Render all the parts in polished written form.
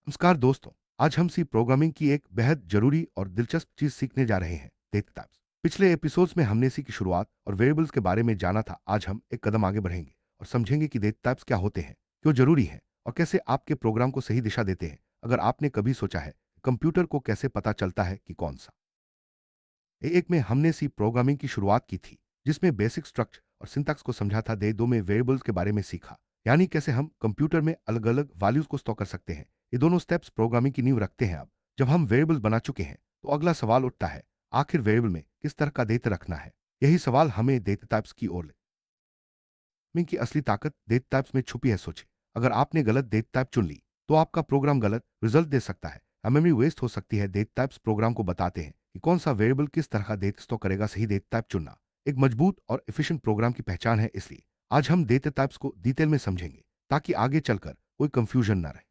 नमस्कार दोस्तों। आज हम सी प्रोग्रामिंग की एक बेहद जरूरी और दिलचस्प चीज सीखने जा रहे हैं, डेटा टाइप्स। पिछले एपिसोड्स में हमने सी की शुरुआत और वेरिएबल्स के बारे में जाना था। आज हम एक कदम आगे बढ़ेंगे और समझेंगे कि डेटा टाइप्स क्या होते हैं, क्यों जरूरी हैं और कैसे आपके प्रोग्राम को सही दिशा देते हैं। अगर आपने कभी सोचा है कंप्यूटर को कैसे पता चलता है कि कौन सा एक में हमने सी प्रोग्रामिंग की शुरुआत की थी, जिसमें बेसिक स्ट्रक्चर और सिंटैक्स को समझा था। दे दो में वेरिएबल्स के बारे में सीखा, यानी कैसे हम कंप्यूटर में अलग अलग वैल्यूज को स्टोर कर सकते हैं। ये दोनों स्टेप्स प्रोग्रामिंग की नींव रखते हैं। अब जब हम वेरिएबल्स बना चुके हैं तो अगला सवाल उठता है, आखिर वेरिएबल में किस तरह का डेटा रखना है। यही सवाल हमें डेटा टाइप्स की ओर ले में की असली ताकत डेटा टाइप्स में छुपी है। सोचिए, अगर आपने गलत डेटा टाइप चुन ली तो आपका प्रोग्राम गलत रिजल्ट दे सकता है, मेमोरी वेस्ट हो सकती है। डेटा टाइप्स प्रोग्राम को बताते हैं कि कौन सा वेरिएबल किस तरह का डेटा स्टोर करेगा। सही डेटा टाइप चुनना एक मजबूत और एफिशिएंट प्रोग्राम की पहचान है। इसलिए आज हम डेटा टाइप्स को डिटेल में समझेंगे, ताकि आगे चलकर कोई कंफ्यूजन ना रहे।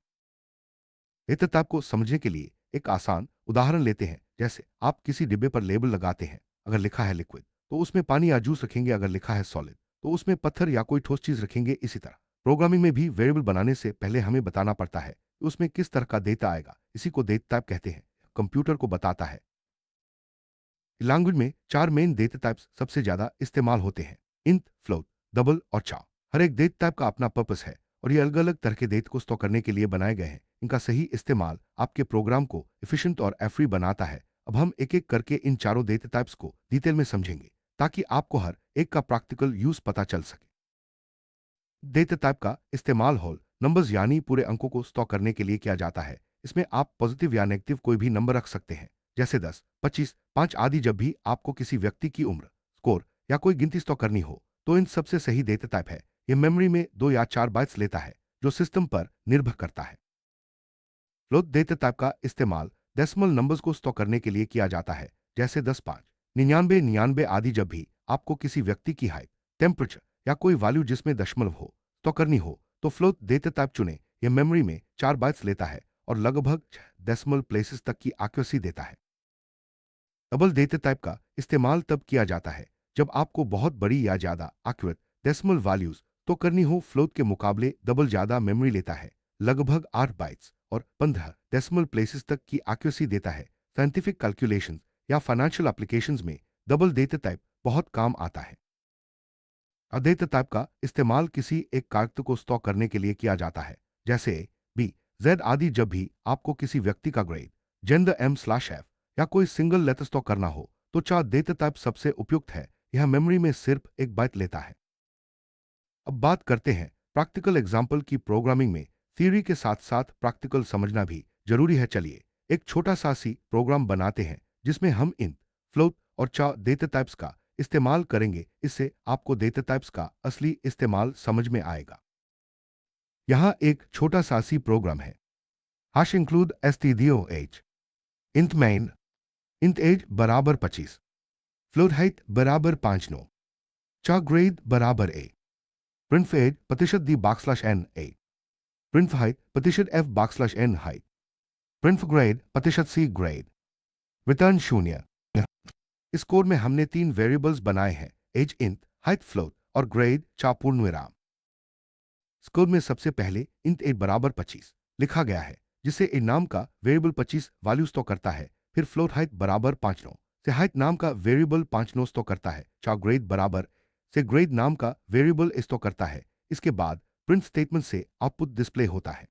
डेटा टाइप को समझने के लिए एक आसान उदाहरण लेते हैं। जैसे आप किसी डिब्बे पर लेबल लगाते हैं, अगर लिखा है लिक्विड तो उसमें पानी या जूस रखेंगे, अगर लिखा है सॉलिड तो उसमें पत्थर या कोई ठोस चीज रखेंगे। इसी तरह प्रोग्रामिंग में भी वेरिएबल बनाने से पहले हमें बताना पड़ता है कि उसमें किस तरह का डेटा आएगा। इसी को डेटा टाइप कहते हैं। कंप्यूटर को बताता है। लैंग्वेज में चार मेन डेटा टाइप्स सबसे ज्यादा इस्तेमाल होते हैं, इंट, फ्लोट, डबल और चार। हर एक डेटा टाइप का अपना पर्पस है और ये अलग अलग तरह के डेटा को स्टोर करने के लिए बनाए गए हैं। इनका सही इस्तेमाल आपके प्रोग्राम को एफिशिएंट और एफ्री बनाता है। अब हम एक एक करके इन चारों डेटा टाइप्स को डिटेल में समझेंगे, ताकि आपको हर एक का प्रैक्टिकल यूज पता चल सके। डेटा टाइप का इस्तेमाल होल नंबर्स यानी पूरे अंकों को स्टोर करने के लिए किया जाता है। इसमें आप पॉजिटिव या नेगेटिव कोई भी नंबर रख सकते हैं, जैसे 10, 25, 5 आदि। जब भी आपको किसी व्यक्ति की उम्र, स्कोर या कोई गिनती स्टोर करनी हो तो इन सबसे सही डेटा टाइप है। यह मेमोरी में 2 या 4 बाइट्स लेता है, जो सिस्टम पर निर्भर करता है। फ्लोट डेटा टाइप का इस्तेमाल डेसिमल नंबर्स को स्टोर करने के लिए किया जाता है, जैसे 10, 5, 99, 99 आदि। जब भी आपको किसी व्यक्ति की हाइट, टेम्परेचर या कोई वैल्यू जिसमें दशमलव हो स्टोर करनी हो तो फ्लोट डेटा टाइप चुने। यह मेमोरी में 4 बाइट्स लेता है और लगभग 6 डेसिमल प्लेसेस तक की एक्यूरेसी देता है। डबल डेटा टाइप का इस्तेमाल तब किया जाता है जब आपको बहुत बड़ी या ज्यादा एक्यूरेट डेसिमल वैल्यूज तो करनी हो। फ्लोट के मुकाबले डबल ज्यादा मेमोरी लेता है, लगभग 8 बाइट्स और 15 डेसिमल प्लेसेस तक की एक्यूरेसी देता है। साइंटिफिक कैलकुलेशंस या फाइनेंशियल एप्लीकेशंस में डबल डेटा टाइप बहुत काम आता है। डेटा टाइप का इस्तेमाल किसी एक कागज को स्टोर करने के लिए किया जाता है, जैसे बी, जेड आदि। जब भी आपको किसी व्यक्ति का ग्रेड, जेंडर, M/F या कोई सिंगल लेटर स्टोर करना हो तो चार डेटा टाइप सबसे उपयुक्त है। यह मेमोरी में सिर्फ एक बाइट लेता है। अब बात करते हैं प्रैक्टिकल एग्जाम्पल की। प्रोग्रामिंग में थ्योरी के साथ साथ प्रैक्टिकल समझना भी जरूरी है। चलिए एक छोटा सा सी प्रोग्राम बनाते हैं, जिसमें हम इन फ्लोट और चार डेटा टाइप्स का इस्तेमाल करेंगे। इससे आपको डेटा टाइप्स का असली इस्तेमाल समझ में आएगा। यहां एक छोटा सा सी प्रोग्राम है। Hash include stdoh, int main, int age बराबर 25, फ्लोट हाइट बराबर 5, 9, चा ग्रेड बराबर a, प्रिंट एज प्रतिशत d backslash n a, print height प्रतिशत f backslash n height, print grade प्रतिशत c ग्रेड, रिटर्न 0। इस कोड में हमने 3 वेरिएबल्स बनाए हैं, एज, इंट, हाइट, फ्लोट और ग्रेड, चा पूर्ण विराम। इस कोड में सबसे पहले इंट एज बराबर 25 लिखा गया है, जिसे ए नाम का वेरिएबल 25 वैल्यू स्टोर करता है। फिर फ्लोट हाइट बराबर 5, 9 से हाइट नाम का वेरिएबल 5, 9 स्टोर करता है। चा ग्रेड बराबर से ग्रेड नाम का वेरिएबल स्टोर करता है। इसके बाद प्रिंट स्टेटमेंट से आउटपुट डिस्प्ले होता है।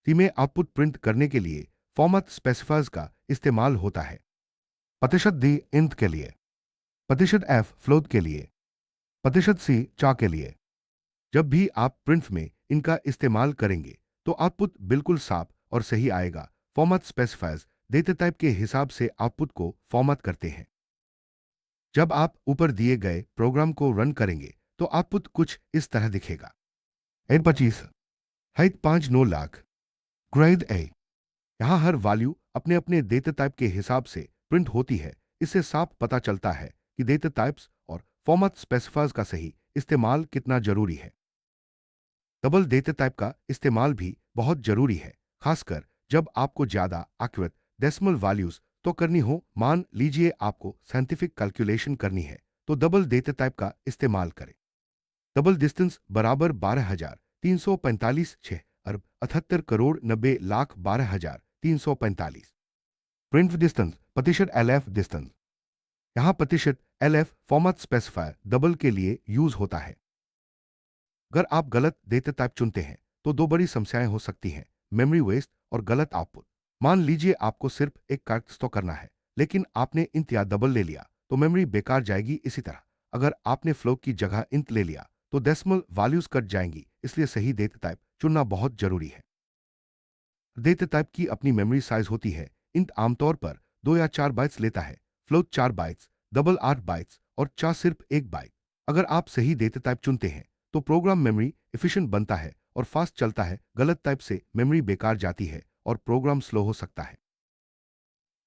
सी में आउटपुट प्रिंट करने के लिए फॉर्मेट स्पेसिफायर्स का इस्तेमाल होता है। प्रतिशत डी इंट के लिए, प्रतिशत एफ फ्लोट के लिए, प्रतिशत सी चा के लिए। जब भी आप प्रिंट में इनका इस्तेमाल करेंगे तो आउटपुट बिल्कुल साफ और सही आएगा। फॉर्मेट स्पेसिफायर्स डेटा टाइप के हिसाब से आउटपुट को फॉर्मेट करते हैं। जब आप ऊपर दिए गए प्रोग्राम को रन करेंगे तो आउटपुट कुछ इस तरह दिखेगा। N 25, height 5, 9 lakh, grade A. यहां हर वैल्यू अपने अपने डेटा टाइप के हिसाब से प्रिंट होती है। इससे साफ पता चलता है कि डेटा टाइप्स और फॉर्मेट स्पेसिफायर्स का सही इस्तेमाल कितना जरूरी है। डबल डेटा टाइप का इस्तेमाल भी बहुत जरूरी है, खासकर जब आपको ज्यादा एक्यूरेट डेसिमल वैल्यूज तो करनी हो। मान लीजिए आपको साइंटिफिक कैलकुलेशन करनी है तो डबल डेटा टाइप का इस्तेमाल करें। डबल डिस्टेंस बराबर 12,345, 6 अरब 78 करोड़ 90 लाख 12 हजार 345। प्रिंट डिस्टेंस प्रतिशत LF डिस्टेंस। यहाँ प्रतिशत LF फॉर्मेट स्पेसिफायर डबल के लिए यूज होता है। अगर आप गलत डेटा टाइप चुनते हैं तो दो बड़ी समस्याएं हो सकती हैं, मेमोरी वेस्ट और गलत आउटपुट। मान लीजिए आपको सिर्फ एक कैरेक्टर स्टोर करना है, लेकिन आपने इंट या डबल ले लिया तो मेमोरी बेकार जाएगी। इसी तरह अगर आपने फ्लोट की जगह इंट ले लिया तो डेसिमल वैल्यूज कट जाएंगी। इसलिए सही डेटा टाइप चुनना बहुत जरूरी है। डेटा टाइप की अपनी मेमोरी साइज होती है। इंट आमतौर पर 2 या 4 बाइट्स लेता है, फ्लोट 4 बाइट्स, डबल 8 बाइट्स और चार सिर्फ 1 बाइट। अगर आप सही डेटा टाइप चुनते हैं तो प्रोग्राम मेमोरी एफिशिएंट बनता है और फास्ट चलता है। गलत टाइप से मेमोरी बेकार जाती है और प्रोग्राम स्लो हो सकता है।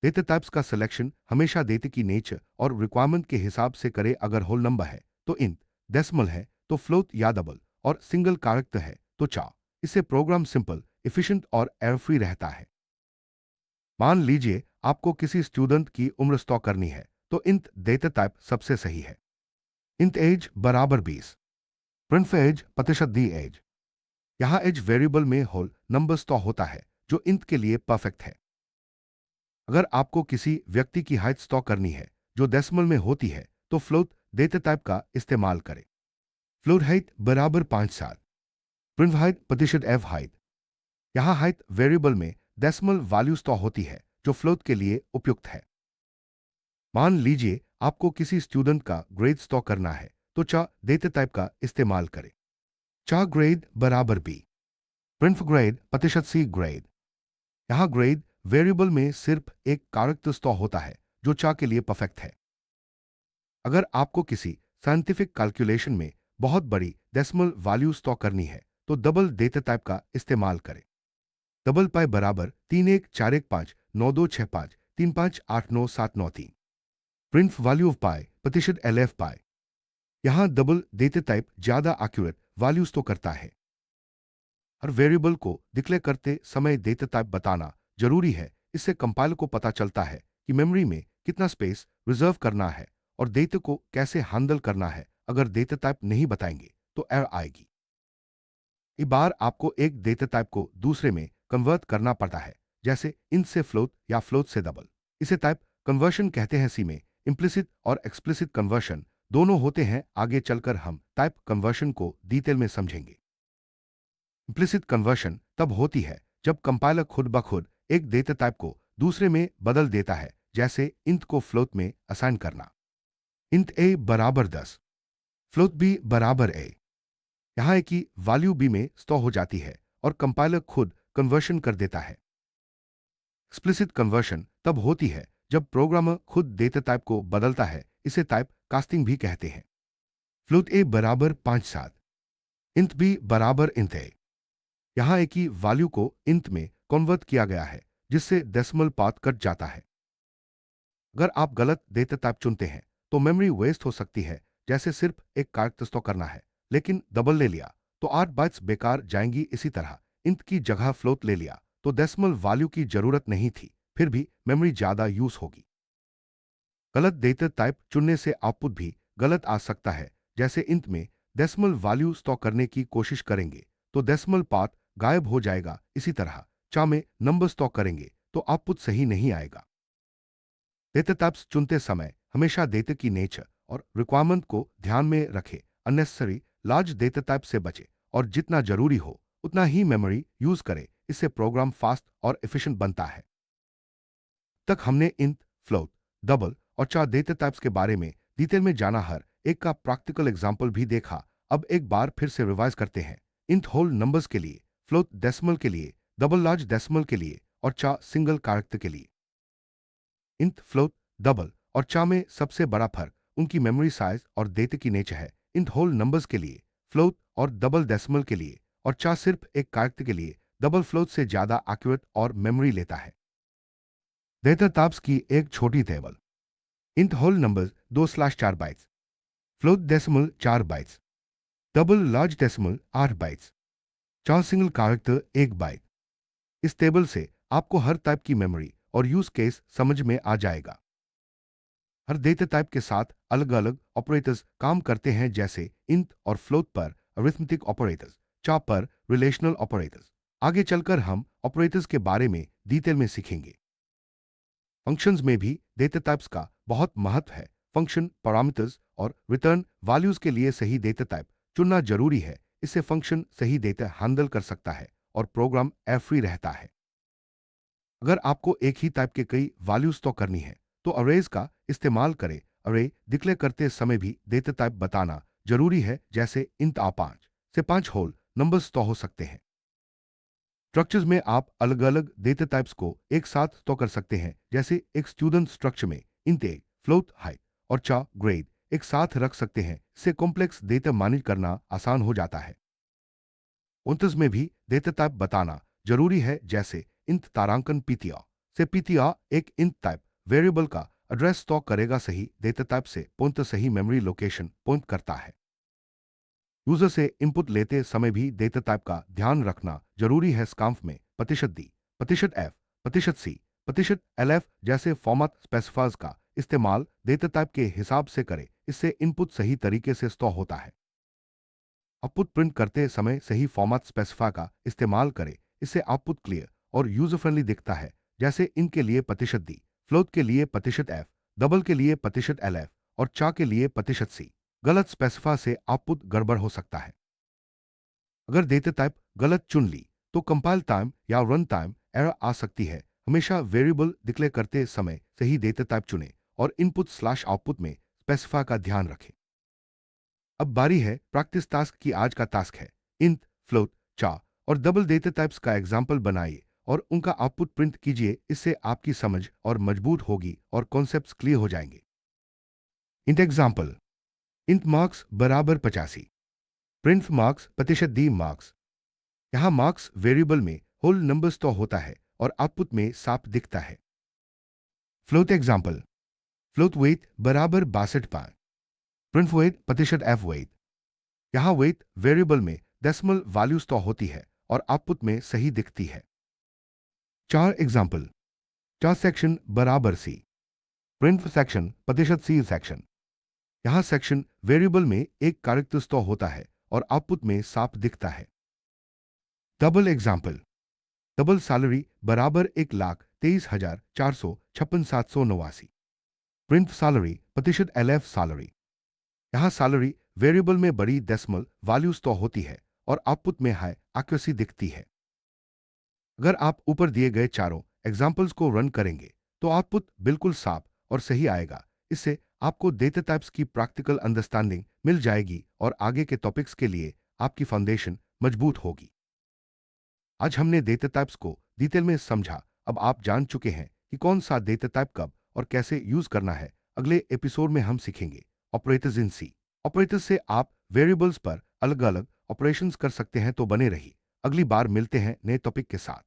डेटा टाइप्स का सिलेक्शन हमेशा डेटा की नेचर और रिक्वायरमेंट के हिसाब से करें। अगर होल नंबर है तो इंट, डेसिमल है तो फ्लोट या डबल और सिंगल कैरेक्टर है तो चार। इससे प्रोग्राम सिंपल, एफिशिएंट और एरर फ्री रहता है। मान लीजिए आपको किसी स्टूडेंट की उम्र स्टोर करनी है तो इंट डेटा टाइप सबसे सही है। इंट एज बराबर 20, प्रिंट एज प्रतिशत दी एज। यहां एज वेरिएबल में होल नंबर स्टोर होता है जो इंट के लिए परफेक्ट है। अगर आपको किसी व्यक्ति की हाइट स्टोर करनी है जो डेसिमल में होती है तो फ्लोट डेटा टाइप का इस्तेमाल करें। फ्लोट हाइट बराबर 5-7, प्रिंट हाइट प्रतिशत F हाइट। यहां हाइट वेरिएबल में डेसिमल वैल्यू स्टोर होती है जो फ्लोट के लिए उपयुक्त है। मान लीजिए आपको किसी स्टूडेंट का ग्रेड स्टोर करना है तो चा डेटा टाइप का इस्तेमाल करें। चा ग्रेड बराबर B, प्रिंट ग्रेड प्रतिशत C ग्रेड। यहां ग्रेड वेरिएबल में सिर्फ एक कैरेक्टर स्टोर होता है जो चा के लिए परफेक्ट है। अगर आपको किसी साइंटिफिक कैलकुलेशन में बहुत बड़ी डेसिमल वैल्यू स्टोर करनी है तो डबल डेटा टाइप का इस्तेमाल करें। डबल पाई बराबर 3141526535858973। प्रिंट वैल्यू ऑफ पाई प्रतिशत LF पाई। यहां डबल डेटा टाइप ज्यादा एक्यूरेट वैल्यू स्टोर करता है। हर वेरिएबल को डिक्लेयर करते समय डेटा टाइप बताना जरूरी है। इससे कंपाइलर को पता चलता है कि मेमोरी में कितना स्पेस रिजर्व करना है और डेटा को कैसे हैंडल करना है। अगर डेटा टाइप नहीं बताएंगे तो एरर आएगी। एक बार आपको एक डेटा टाइप को दूसरे में कन्वर्ट करना पड़ता है, जैसे इन से फ्लोट या फ्लोट से डबल। इसे टाइप कन्वर्शन कहते हैं। सी में इम्प्लिसिट और एक्सप्लिसिट कन्वर्शन दोनों होते हैं। आगे चलकर हम टाइप कन्वर्शन को डिटेल में समझेंगे। इम्प्लिसिट कन्वर्शन तब होती है जब कंपाइलर खुद ब खुद एक डेटा टाइप को दूसरे में बदल देता है, जैसे इंट को फ्लोट में असाइन करना। इंट A बराबर 10, फ्लोट B बराबर A। यहां ए की वैल्यू B में स्टोर हो जाती है और कंपाइलर खुद कन्वर्शन कर देता है। एक्सप्लिसिट कन्वर्शन तब होती है जब प्रोग्रामर खुद डेटा टाइप को बदलता है। इसे टाइप कास्टिंग भी कहते हैं। फ्लोट A बराबर 5-7, इंट B बराबर इंट A। यहां ए की वैल्यू को इंट में कन्वर्ट किया गया है, जिससे डेसिमल पार्ट कट जाता है। अगर आप गलत डेटा टाइप चुनते हैं तो मेमोरी वेस्ट हो सकती है, जैसे सिर्फ एक कैरेक्टर स्टोर करना है लेकिन डबल ले लिया तो 8 बाइट्स बेकार जाएंगी। इसी तरह इंट की जगह फ्लोट ले लिया तो डेसिमल वैल्यू की जरूरत नहीं थी, फिर भी मेमोरी ज्यादा यूज होगी। गलत डेटा टाइप चुनने से आउटपुट भी गलत आ सकता है। जैसे इंट में डेसिमल वैल्यू स्टोर करने की कोशिश करेंगे तो डेसिमल पार्ट गायब हो जाएगा। इसी तरह चा में नंबर स्टोर करेंगे तो आउटपुट सही नहीं आएगा। डेटा टाइप्स चुनते समय हमेशा डेटा की नेचर और रिक्वायरमेंट को ध्यान में रखें। अननेसेसरी लार्ज डेटा टाइप से बचें और जितना जरूरी हो उतना ही मेमोरी यूज करें। इससे प्रोग्राम फास्ट और एफिशिएंट बनता है। तक हमने इंट, फ्लोट, डबल और चार डेटा टाइप्स के बारे में डिटेल में जाना। हर एक का प्रैक्टिकल एग्जाम्पल भी देखा। अब एक बार फिर से रिवाइज करते हैं। इंट होल नंबर्स के लिए, फ्लोट डेसिमल के लिए, डबल लार्ज डेसिमल के लिए और चार सिंगल कैरेक्टर के लिए। इंट, फ्लोट, डबल और चा में सबसे बड़ा फर्क उनकी मेमोरी साइज और डेटा की नेचर है। इंट होल नंबर्स के लिए, फ्लोट और डबल डेसिमल के लिए और चा सिर्फ एक कैरेक्टर के लिए डबल फ्लोट से ज्यादा एक्यूरेट और मेमोरी लेता है। डेटा टाइप्स की एक छोटी table. Int whole numbers 2/4 bytes, float decimal 4 bytes, double large decimal 8 bytes, char single character 1 byte. इस टेबल से आपको हर टाइप की मेमोरी और यूज केस समझ में आ जाएगा। हर डेटा टाइप के साथ अलग अलग ऑपरेटर्स काम करते हैं, जैसे इंट और फ्लोट पर अरिथमेटिक ऑपरेटर्स, चा पर रिलेशनल ऑपरेटर्स आगे चलकर हम ऑपरेटर्स के बारे में डिटेल में सीखेंगे। फंक्शंस में भी डेटा टाइप्स का बहुत महत्व है। फंक्शन पैरामीटर्स और रिटर्न वैल्यूज के लिए सही डेटा टाइप चुनना जरूरी है। इससे फंक्शन सही डेटा हैंडल कर सकता है और प्रोग्राम एरर फ्री रहता है। अगर आपको एक ही टाइप के कई वैल्यूज स्टोर करनी है तो अरेज का इस्तेमाल करें। अरे डिक्लेयर करते समय भी डेटा टाइप बताना जरूरी है, जैसे इंट आ 5 से 5 होल नंबर्स स्टोर हो सकते हैं। स्ट्रक्चर्स में आप अलग अलग डेटा टाइप्स को एक साथ स्टोर कर सकते हैं, जैसे एक स्टूडेंट स्ट्रक्चर में इंट फ्लोट हाइट और चा ग्रेड एक साथ रख सकते हैं। इससे कॉम्प्लेक्स डेटा मैनेज करना आसान हो जाता है। उनतस में भी डेटा टाइप बताना जरूरी है, जैसे इंट तारांकन पीटीआर से पीटीआर एक इंट टाइप वेरिएबल का एड्रेस स्टॉक करेगा। सही डेटा टाइप से पॉइंटर सही मेमोरी लोकेशन पॉइंट करता है। यूजर से इनपुट लेते समय भी डेटा टाइप का ध्यान रखना जरूरी है। स्काम्फ में प्रतिशत डी, प्रतिशत एफ, प्रतिशत सी, प्रतिशत एलएफ जैसे फॉर्मेट स्पेसिफायर्स का इस्तेमाल डेटा टाइप के हिसाब से करें। इससे इनपुट सही तरीके से स्टोर होता है। आउटपुट प्रिंट करते समय सही फॉर्मेट स्पेसिफायर का इस्तेमाल करें। इससे आउटपुट क्लियर और यूजर फ्रेंडली दिखता है, जैसे इनके लिए प्रतिशत डी, फ्लोट के लिए प्रतिशत एफ, डबल के लिए प्रतिशत एलएफ और चा के लिए प्रतिशत सी। गलत स्पेसिफायर से आउटपुट गड़बड़ हो सकता है। अगर डेटा टाइप गलत चुन ली तो कंपाइल टाइम या रन टाइम एरर आ सकती है। हमेशा वेरिएबल डिक्लेयर करते समय सही डेटा टाइप चुनें और इनपुट स्लैश आउटपुट में स्पेसिफायर का ध्यान रखें। अब बारी है प्रैक्टिस टास्क की। आज का टास्क है इंट, फ्लोट, चा और डबल डेटा टाइप्स का एग्जाम्पल बनाइए और उनका आउटपुट प्रिंट कीजिए। इससे आपकी समझ और मजबूत होगी और कॉन्सेप्ट्स क्लियर हो जाएंगे। इंट एग्जाम्पल, इंट मार्क्स बराबर 85, प्रिंट मार्क्स प्रतिशत डी मार्क्स। यहां मार्क्स वेरिएबल में होल नंबर्स तो होता है और आउटपुट में साफ दिखता है। फ्लोट एग्जाम्पल, फ्लोट वेट बराबर 62 पाए, प्रिंट वेट प्रतिशत एफ वेट। यहां वेट वेरिएबल में डेसिमल वैल्यूज तो होती है और आउटपुट में सही दिखती है। चार एग्जाम्पल, चार सेक्शन बराबर सी, प्रिंट सेक्शन प्रतिशत सी सेक्शन। यहां सेक्शन वेरिएबल में एक कैरेक्टर्स तो होता है और आउटपुट में साफ दिखता है। डबल एग्जाम्पल, डबल सैलरी बराबर 1,23,456,789, प्रिंट सैलरी प्रतिशत एलएफ सैलरी। यहां सैलरी वेरिएबल में बड़ी डेसिमल वैल्यूज तो होती है और आउटपुट में हाई एक्यूरेसी दिखती है। अगर आप ऊपर दिए गए चारों एग्जाम्पल्स को रन करेंगे तो आउटपुट बिल्कुल साफ और सही आएगा। इससे आपको डेटा टाइप्स की प्रैक्टिकल अंडरस्टैंडिंग मिल जाएगी और आगे के टॉपिक्स के लिए आपकी फाउंडेशन मजबूत होगी। आज हमने डेटा टाइप्स को डिटेल में समझा। अब आप जान चुके हैं कि कौन सा डेटा टाइप कब और कैसे यूज करना है। अगले एपिसोड में हम सीखेंगे ऑपरेटर्स इन सी। ऑपरेटर्स से आप वेरिएबल्स पर अलग अलग ऑपरेशंस कर सकते हैं। तो बने रही, अगली बार मिलते हैं नए टॉपिक के साथ।